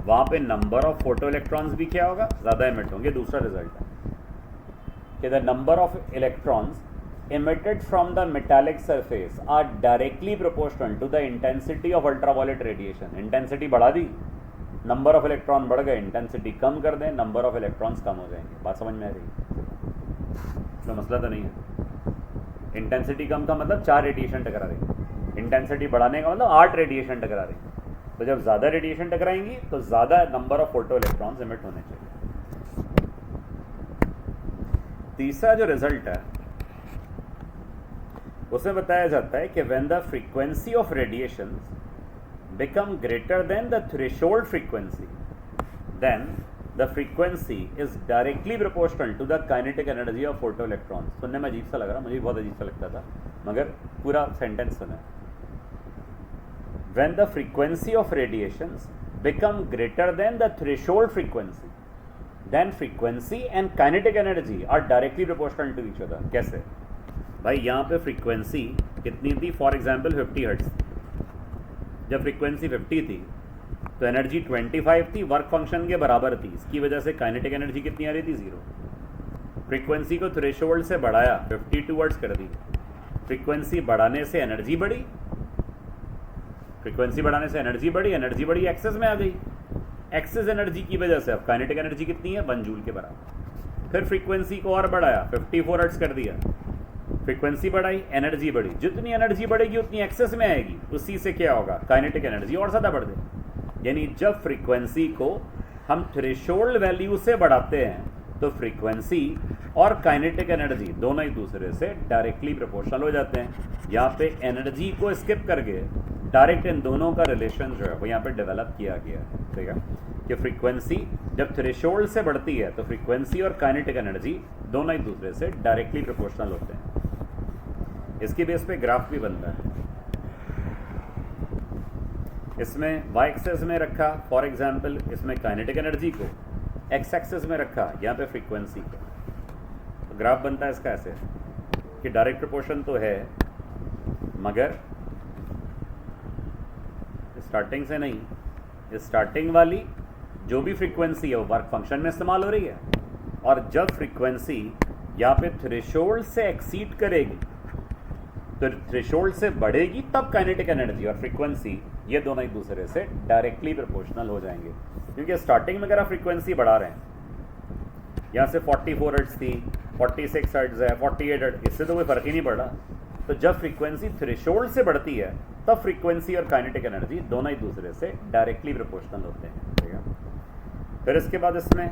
वहाँ पे नंबर ऑफ फोटो इलेक्ट्रॉन्स भी क्या होगा, ज़्यादा इमिट होंगे। दूसरा रिजल्ट है कि the number of electrons emitted from the metallic surface are directly proportional to the intensity of ultraviolet radiation। Intensity बढ़ा दी, नंबर ऑफ इलेक्ट्रॉन बढ़ गए, इंटेंसिटी कम कर दें, नंबर ऑफ इलेक्ट्रॉन्स कम हो जाएंगे। बात समझ में आ रही है? इसमें मसला तो नहीं है। इंटेंसिटी कम का मतलब 4 रेडिएशन टकरा रही, इंटेंसिटी बढ़ाने का मतलब 8 रेडिएशन टकरा रही। तो जब ज़्यादा रेडिएशन टकराएंगी तो ज़्यादा number of photo electrons emit होने चाहिए। तीसरा जो रिजल्ट है उसमें बताया जाता है कि when the frequency of radiation become greater than the threshold frequency, then the frequency is directly proportional to the kinetic energy of photo electron. सुनने में अजीब सा लग रहा, मुझे बहुत अजीब सा लगता था, मगर पूरा सेंटेंस सुना। When the frequency of radiations become greater than the threshold frequency, then frequency and kinetic energy are directly proportional to each other. कैसे भाई, यहाँ पे फ्रीक्वेंसी कितनी थी, फॉर एग्जांपल 50 हर्ट्ज। जब फ्रीक्वेंसी 50 थी तो एनर्जी 25 थी, वर्क फंक्शन के बराबर थी। इसकी वजह से काइनेटिक एनर्जी कितनी आ रही थी, 0। फ्रीक्वेंसी को थ्रेशोल्ड से बढ़ाया, 52 हर्ट्ज कर दी। फ्रीक्वेंसी बढ़ाने से एनर्जी बढ़ी, फ्रीक्वेंसी बढ़ाने से एनर्जी बढ़ी, एनर्जी बढ़ी, एक्सेस में आ गई। एक्सेस एनर्जी की वजह से अब काइनेटिक एनर्जी कितनी है, 1 जूल के बराबर। फिर फ्रीक्वेंसी को और बढ़ाया, 54 हर्ट्ज कर दिया। फ्रीक्वेंसी बढ़ाई, एनर्जी बढ़ी। जितनी एनर्जी बढ़ेगी उतनी एक्सेस में आएगी, उसी से क्या होगा, काइनेटिक एनर्जी और ज़्यादा बढ़ जाए। यानी जब फ्रीक्वेंसी को हम थ्रेशोल्ड वैल्यू से बढ़ाते हैं तो फ्रीक्वेंसी और काइनेटिक एनर्जी दोनों एक दूसरे से डायरेक्टली प्रोपोर्शनल हो जाते हैं। यहाँ पे एनर्जी को स्किप करके डायरेक्ट इन दोनों का रिलेशन जो है वो यहाँ पे डेवलप किया गया है। ठीक है, कि फ्रीक्वेंसी जब थ्रेशोल्ड से बढ़ती है तो फ्रीक्वेंसी और काइनेटिक एनर्जी दोनों एक दूसरे से डायरेक्टली प्रोपोर्शनल होते हैं। इसकी बेस पे ग्राफ भी बनता है। इसमें वाई एक्सेस में रखा फॉर एग्जांपल, इसमें काइनेटिक एनर्जी को, एक्स एक्सेस में रखा यहाँ पे फ्रीक्वेंसी को। तो ग्राफ बनता है इसका ऐसे कि डायरेक्ट प्रोपोर्शन तो है, मगर स्टार्टिंग से नहीं, स्टार्टिंग वाली जो भी फ्रीक्वेंसी है वो वर्क फंक्शन में इस्तेमाल हो रही है, और जब फ्रीक्वेंसी यहाँ पे थ्रेशोल्ड से एक्सीड करेगी तो थ्रेशोल्ड से बढ़ेगी तब काइनेटिक एनर्जी और फ्रीक्वेंसी ये दोनों एक दूसरे से डायरेक्टली प्रोपोर्शनल हो जाएंगे। क्योंकि स्टार्टिंग में अगर आप फ्रीक्वेंसी बढ़ा रहे हैं, यहाँ से 44 हर्ट्ज थी, 46 हर्ट्ज है, 48 हर्ट्ज, इससे तो कोई फर्क ही नहीं पड़ रहा। तो जब फ्रीक्वेंसी थ्रेशोल्ड से बढ़ती है तब फ्रीक्वेंसी और काइनेटिक एनर्जी दोनों एक दूसरे से डायरेक्टली प्रोपोर्शनल होते हैं। ठीक है, फिर इसके बाद इसमें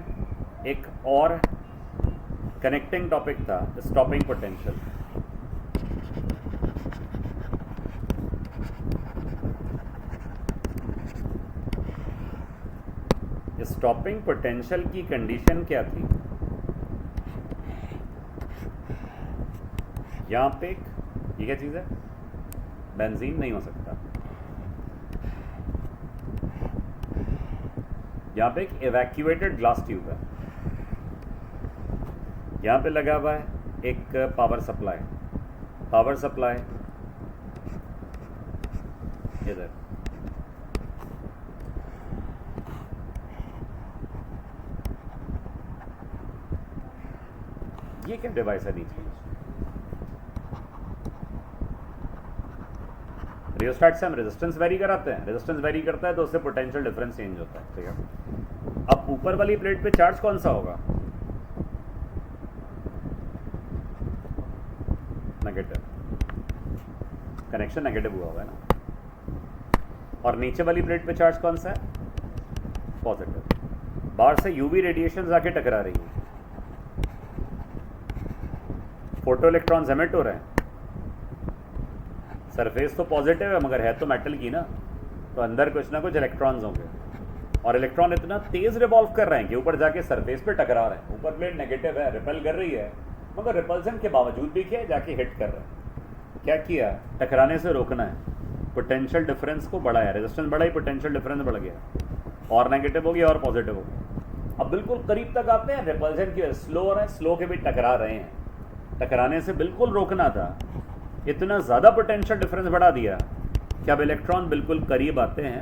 एक और कनेक्टिंग टॉपिक था, स्टॉपिंग पोटेंशियल। स्टॉपिंग पोटेंशियल की कंडीशन क्या थी, यहाँ पे ये क्या चीज़ है, बेंजीन नहीं हो सकता। यहाँ पे एक एवैक्यूएटेड ग्लास ट्यूब है, यहाँ पे लगा हुआ है एक पावर सप्लाई इधर, ये क्या डिवाइस है नीचे, रियोस्टेट से हम रेजिस्टेंस वेरी कराते हैं, रेजिस्टेंस वेरी करता है तो उससे पोटेंशियल डिफरेंस चेंज होता है। ठीक है, अब ऊपर वाली प्लेट पे चार्ज कौन सा होगा, नेगेटिव, कनेक्शन नेगेटिव हुआ होगा ना, और नीचे वाली प्लेट पे चार्ज कौन सा है, पॉजिटिव। बाहर से यूवी रेडिएशन आके टकरा रही है, फोटो इलेक्ट्रॉन्स एमिट हो रहे हैं, सरफेस तो पॉजिटिव है मगर है तो मेटल की ना, तो अंदर कुछ ना कुछ इलेक्ट्रॉन्स होंगे, और इलेक्ट्रॉन इतना तेज रिवॉल्व कर रहे हैं कि ऊपर जाके सरफेस पे टकरा रहे हैं। ऊपर प्लेट नेगेटिव है, रिपेल कर रही है, मगर रिपल्सन के बावजूद भी क्या जाके हिट कर रहे हैं। क्या किया, टकराने से रोकना है, पोटेंशियल डिफरेंस को बढ़ाया, रेजिस्टेंस बढ़ाई, पोटेंशियल डिफरेंस बढ़ गया, और नेगेटिव हो गया और पॉजिटिव हो गया। अब बिल्कुल करीब तक आते हैं, रिपल्सन की स्लो हो रहा है, स्लो के भी टकरा रहे हैं, टकराने से बिल्कुल रोकना था, इतना ज़्यादा पोटेंशियल डिफरेंस बढ़ा दिया कि अब इलेक्ट्रॉन बिल्कुल करीब आते हैं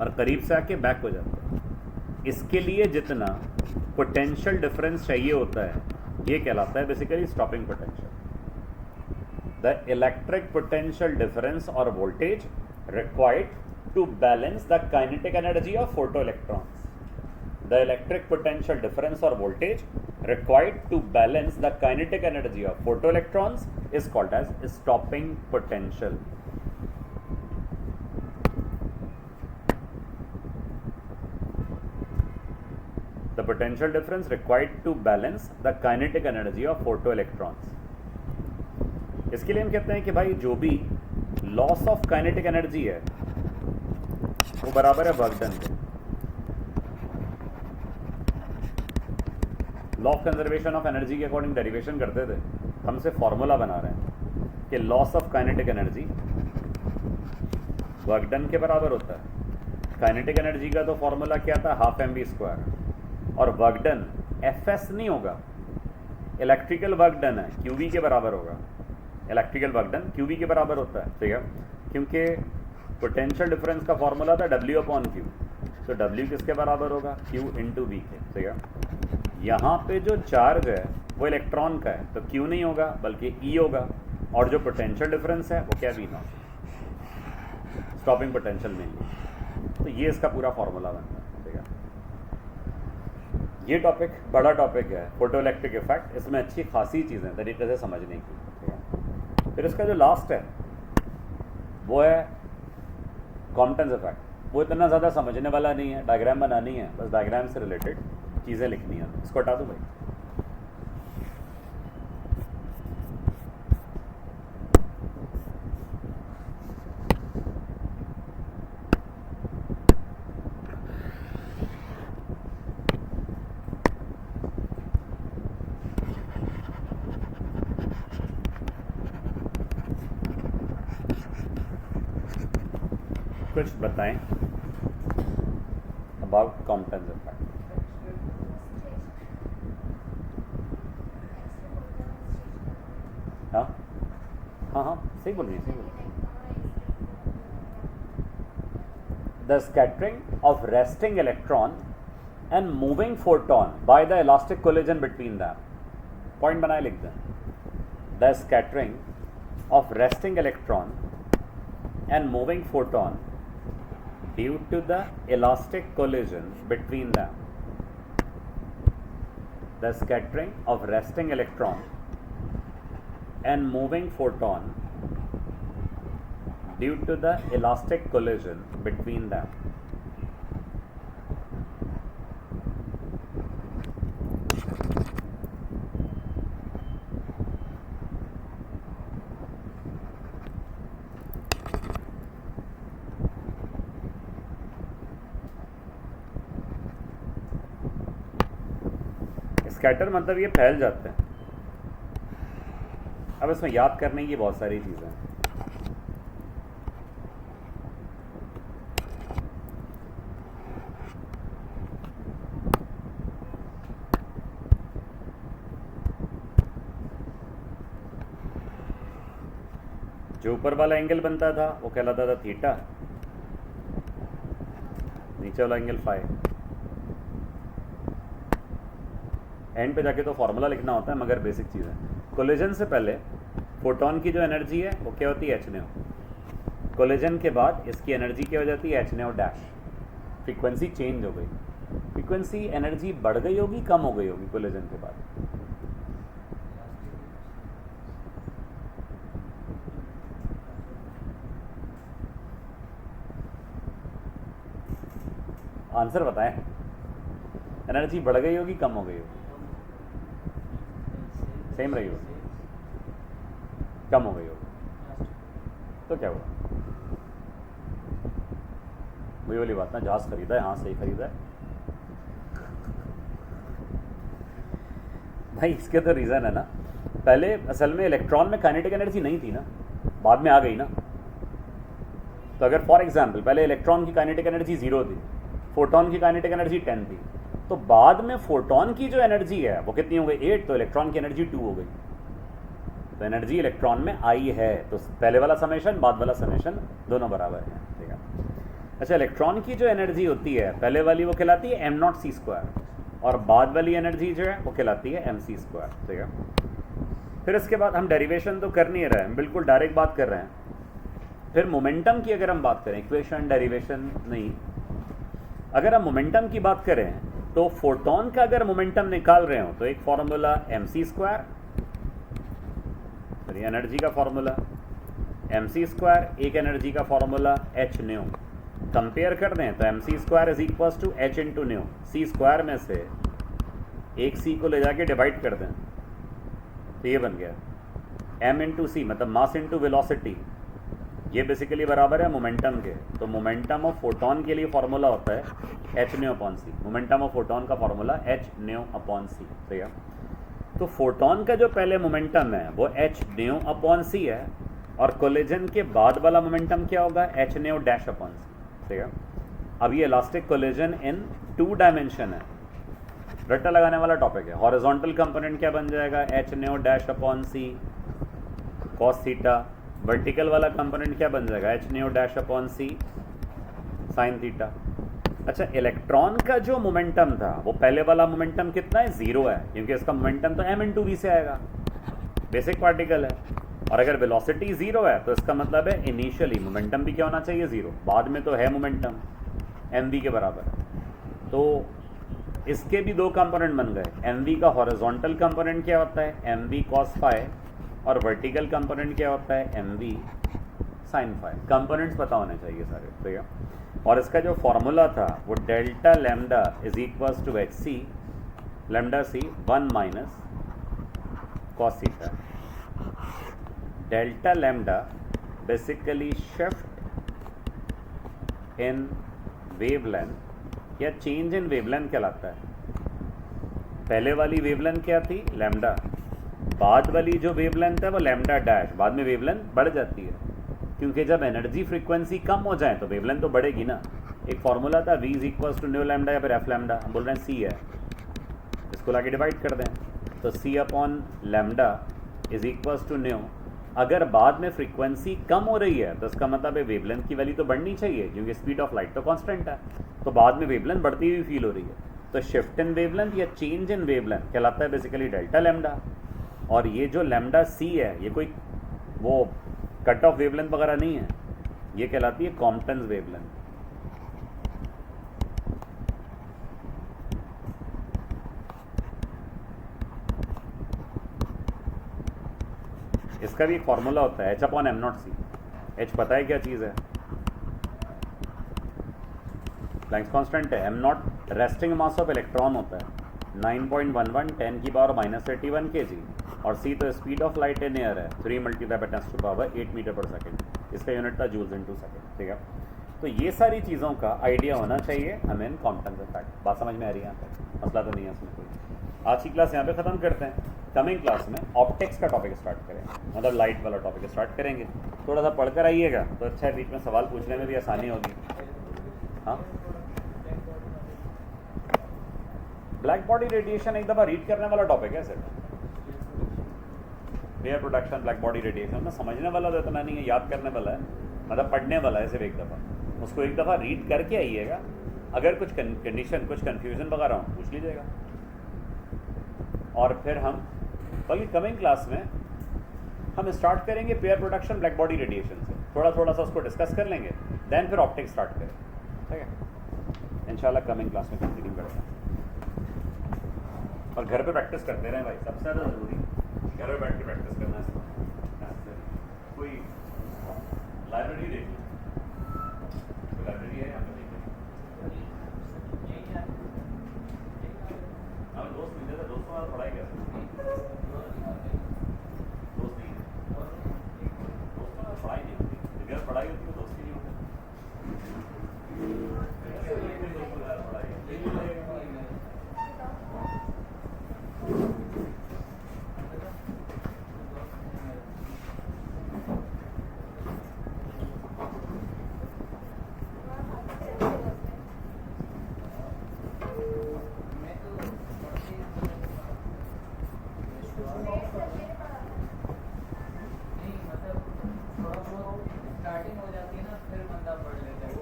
और करीब से आके बैक हो जाते हैं। इसके लिए जितना पोटेंशियल डिफरेंस चाहिए होता है ये कहलाता है basically stopping potential. The electric potential difference और voltage required to balance the kinetic energy of photoelectrons. The electric potential difference or voltage required to balance the kinetic energy of photoelectrons is called as stopping potential. The potential difference required to balance the kinetic energy of photoelectrons. इसके लिए हम कहते हैं कि भाई जो भी loss of kinetic energy है वो बराबर है वर्क डन के। Law of conservation of energy के अकॉर्डिंग डेरिवेशन करते थे, हमसे फॉर्मूला बना रहे हैं कि loss of kinetic energy work done के बराबर होता है। काइनेटिक एनर्जी का तो फॉर्मूला क्या था, हाफ mv², और वर्क डन fs नहीं होगा, इलेक्ट्रिकल वर्क डन है, qv के बराबर होगा। इलेक्ट्रिकल वर्क डन qv के बराबर होता है, ठीक है, क्योंकि पोटेंशियल डिफरेंस का फॉर्मूला था W/Q, तो W किसके बराबर होगा, Q × V के, ठीक है। यहाँ पे जो चार्ज है वो इलेक्ट्रॉन का है, तो Q नहीं होगा बल्कि E होगा, और जो पोटेंशियल डिफरेंस है वो क्या V0, स्टॉपिंग पोटेंशियल में। तो ये इसका पूरा फॉर्मूला बनता है, ठीक है। ये टॉपिक बड़ा टॉपिक है, फोटो इलेक्ट्रिक इफेक्ट, इसमें अच्छी खासी चीज़ें तरीके से समझने की, ठीक है। फिर इसका जो लास्ट है वो है कॉम्पटन्स इफेक्ट। वो इतना ज़्यादा समझने वाला नहीं है, डायग्राम बनानी है, बस डायग्राम से रिलेटेड चीज़ें लिखनी है। इसको हटा दूँ भाई। कुछ बताएं अबाउट कॉम्पटन्स इफेक्ट। हाँ हाँ हाँ, सही बोल रही है, सही बोल रही है। The scattering of resting electron and moving photon by the elastic collision between them. Point बनाए लिख दें, the scattering of resting electron and moving photon due to the elastic collision between them. The scattering of resting electron and moving photon due to the elastic collision between them. Scatter मतलब ये फैल जाते हैं। अब इसमें याद करने की बहुत सारी चीज़ें हैं। जो ऊपर वाला एंगल बनता था वो कहलाता था थीटा, नीचे वाला एंगल फाई। एंड पे जाके तो फॉर्मूला लिखना होता है, मगर बेसिक चीज़ है। कोलिजन से पहले फोटोन की जो एनर्जी है वो क्या होती है, h0। कोलिजन के बाद इसकी एनर्जी क्या हो जाती है, h0-। फ्रीक्वेंसी चेंज हो गई, फ्रीक्वेंसी एनर्जी बढ़ गई होगी, कम हो गई होगी कोलिजन के बाद। आंसर बताएं, एनर्जी बढ़ गई होगी, कम हो गई होगी, सेम रही होगी, कम हो गई होगी। तो क्या हुआ? वही वाली बात ना, जहाज खरीदा है, हाँ सही खरीदा है भाई। इसके तो रीज़न है ना, पहले असल में इलेक्ट्रॉन में काइनेटिक एनर्जी नहीं थी ना, बाद में आ गई ना। तो अगर फॉर एग्जांपल पहले इलेक्ट्रॉन की काइनेटिक एनर्जी 0 थी, फोटोन की काइनेटिक एनर्जी 10 थी, तो बाद में फोटोन की जो एनर्जी है वो कितनी हो गई? 8, तो इलेक्ट्रॉन की एनर्जी 2 हो गई। तो एनर्जी इलेक्ट्रॉन में आई है, तो पहले वाला समेशन बाद वाला समेशन दोनों बराबर हैं, ठीक है। अच्छा, इलेक्ट्रॉन की जो एनर्जी होती है पहले वाली वो कहलाती है m0c², और बाद वाली एनर्जी जो है वो कहलाती है mc², ठीक है। फिर इसके बाद हम डेरिवेशन तो कर नहीं रहे हैं, बिल्कुल डायरेक्ट बात कर रहे हैं। फिर मोमेंटम की अगर हम बात करें, इक्वेशन डेरिवेशन नहीं, अगर हम मोमेंटम की बात करें तो फोटोन का अगर मोमेंटम निकाल रहे हो तो एक फॉर्मूला mc², फिर एनर्जी का फॉर्मूला mc², एक एनर्जी का फॉर्मूला h न्यू। कंपेयर कर दें तो mc² is equals to h into nu. c² में से एक c को ले जाके डिवाइड कर दें तो ये बन गया m इंटू सी, मतलब मास इंटू वेलोसिटी, ये बेसिकली बराबर है मोमेंटम के। तो मोमेंटम ऑफ फोटोन के लिए फॉर्मूला होता है h nu upon c. Momentum of photon का formula h nu upon c, ठीक है। तो फोटोन का जो पहले मोमेंटम है वो h न्यू अपॉन सी है, और कोलिजन के बाद वाला मोमेंटम क्या होगा? h new dash upon c, ठीक है। अब ये इलास्टिक कोलिजन इन 2 डायमेंशन है, रट्टा लगाने वाला टॉपिक है। हॉरिजॉन्टल कंपोनेंट क्या बन जाएगा? h न्यू डैश अपॉन सी कॉस थीटा। वर्टिकल वाला कंपोनेंट क्या बन जाएगा? h न्यू डैश अपॉन सी साइन थीटा। अच्छा, इलेक्ट्रॉन का जो मोमेंटम था वो पहले वाला मोमेंटम कितना है? 0 है, क्योंकि इसका मोमेंटम तो m इंटू वी से आएगा, बेसिक पार्टिकल है। और अगर वेलोसिटी 0 है तो इसका मतलब है इनिशियली मोमेंटम भी क्या होना चाहिए? 0। बाद में तो है मोमेंटम mv के बराबर। तो इसके भी 2 कंपोनेंट बन गए। mv का हॉरिजॉन्टल कंपोनेंट क्या होता है? mv cos फाई, और वर्टिकल कंपोनेंट क्या होता है? mv sin phi. कंपोनेंट्स पता होने चाहिए सारे, ठीक है। और इसका जो फॉर्मूला था वो delta lambda is equals to h c, lambda c 1 minus cos theta. Delta lambda basically shift in wavelength या चेंज इन वेवलेंथ कहलाता है। पहले वाली वेवलेंथ क्या थी? लैम्डा। बाद वाली जो वेवलेंथ है वो लैम्डा डैश। बाद में वेवलेंथ बढ़ जाती है, क्योंकि जब एनर्जी फ्रीक्वेंसी कम हो जाए तो वेवलेंथ तो बढ़ेगी ना। एक फॉर्मूला था v is equals to nu lambda या फिर एफ लैम्डा, हम बोल रहे हैं c है, इसको लाके डिवाइड कर दें तो c upon lambda is equals to nu. अगर बाद में फ्रीक्वेंसी कम हो रही है तो इसका मतलब है वेवलेंथ की वैल्यू तो बढ़नी चाहिए, क्योंकि स्पीड ऑफ लाइट तो कांस्टेंट है, तो बाद में वेवलेंथ बढ़ती हुई फील हो रही है। तो शिफ्ट इन वेवलेंथ या चेंज इन वेवलेंथ कहलाता है बेसिकली डेल्टा लैम्डा। और ये जो लैम्डा c है ये कोई वो कट ऑफ वेवलेंथ वगैरह नहीं है, ये कहलाती है कॉम्पटन्स वेवलेंथ। इसका भी एक फॉर्मूला होता है h अपॉन m0c। h पता है क्या चीज़ है? प्लैंक्स कांस्टेंट है। m0 resting mass of electron होता है 9.11 10 की पावर -81 kg, और c तो speed of light in air है 3 multiply by 10 to power 8 metre per second. इसका यूनिट था जूल्स इनटू सेकंड, ठीक है। तो ये सारी चीज़ों का आइडिया होना चाहिए हमें इन कॉम्पटन्स इफेक्ट। बात समझ में आ रही है? यहाँ पे मसला तो नहीं है इसमें कोई। आज की क्लास यहाँ पे ख़त्म करते हैं। कमिंग क्लास में ऑप्टिक्स का टॉपिक स्टार्ट करेंगे, मतलब लाइट वाला टॉपिक स्टार्ट करेंगे। थोड़ा सा पढ़कर आइएगा तो अच्छा है, बीच में सवाल पूछने में भी आसानी होगी। हाँ, ब्लैक बॉडी रेडिएशन एक दफ़ा रीड करने वाला टॉपिक है sir. Air production, black body radiation में समझने वाला तो इतना नहीं है, याद करने वाला है, मतलब पढ़ने वाला है सिर्फ एक दफ़ा। उसको एक दफ़ा रीड करके आइएगा, अगर कुछ कंडीशन कुछ कन्फ्यूज़न वगैरह हो पूछ लीजिएगा। और फिर हम बल्कि कमिंग क्लास में हम स्टार्ट करेंगे pair production black body radiation से, थोड़ा सा उसको डिस्कस कर लेंगे, देन फिर ऑप्टिक्स स्टार्ट करें, ठीक है। इंशाल्लाह कमिंग क्लास में कंटिन्यू करते हैं। और घर पे प्रैक्टिस करते रहें भाई, सबसे ज़्यादा ज़रूरी घर में बैठ के प्रैक्टिस करना है। कोई लाइब्रेरी देख लो, लाइब्रेरी है यहाँ पे देख लो। हाँ, दोस्त मिले थे, दोस्तों वाला पढ़ाई कैसे? दोस्त नहीं, दोस्तों वाला पढ़ाई नहीं होती। पढ़ाई होती है दोस्ती नहीं होती। स्टार्टिंग हो जाती है ना फिर बंदा पढ़ लेता है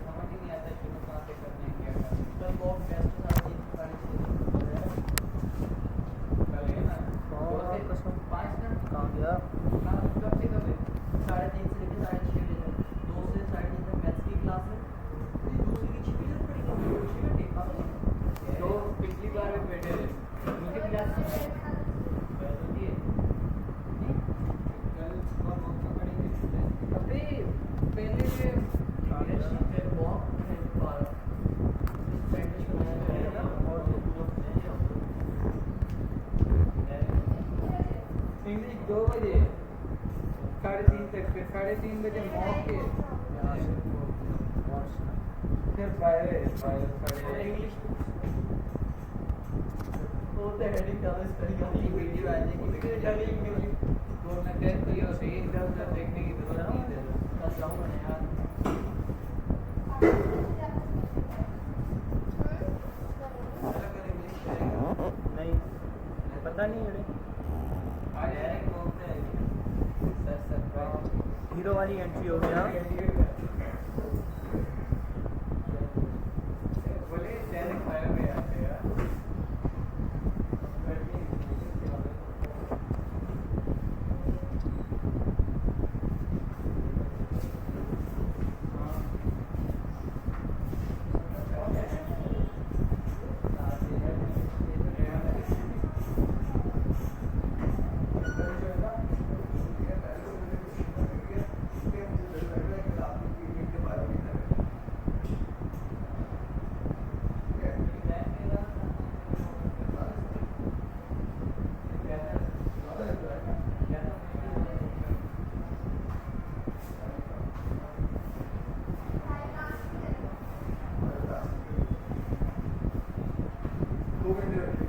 समझ ही नहीं आता शुरू कहाँ से करना है क्या करना है। कल बहुत बेस्ट सारी कल है ना 5 मिनट कहाँ गया? कब से कब है 3:30 से लेकर 6:30 बजे 2 से 3:30 तक मैथ्स की क्लास है दूसरी की छिपी जरूरत पड़ेगी तो पिछली बार में बैठे थे दूसरी क्लास होती है अभी पहले से वॉक है पार्क प्रैक्टिस बनाया है ना और इंग्लिश 2 बजे 3:30 तक फिर 3:30 बजे मॉक के फिर बायो इंग्लिश वो तो हेडिंग डाल करेगा ये वीडियो आ जाएगी फिर डालेंगे तो मैं 10 तो ये सही इधर देखने की जरूरत नहीं है कल जाऊंगा ना यार नहीं पता नहीं अरे हीरो वाली एंट्री हो गया। बोले डायरेक्ट फायर में आते यार Go into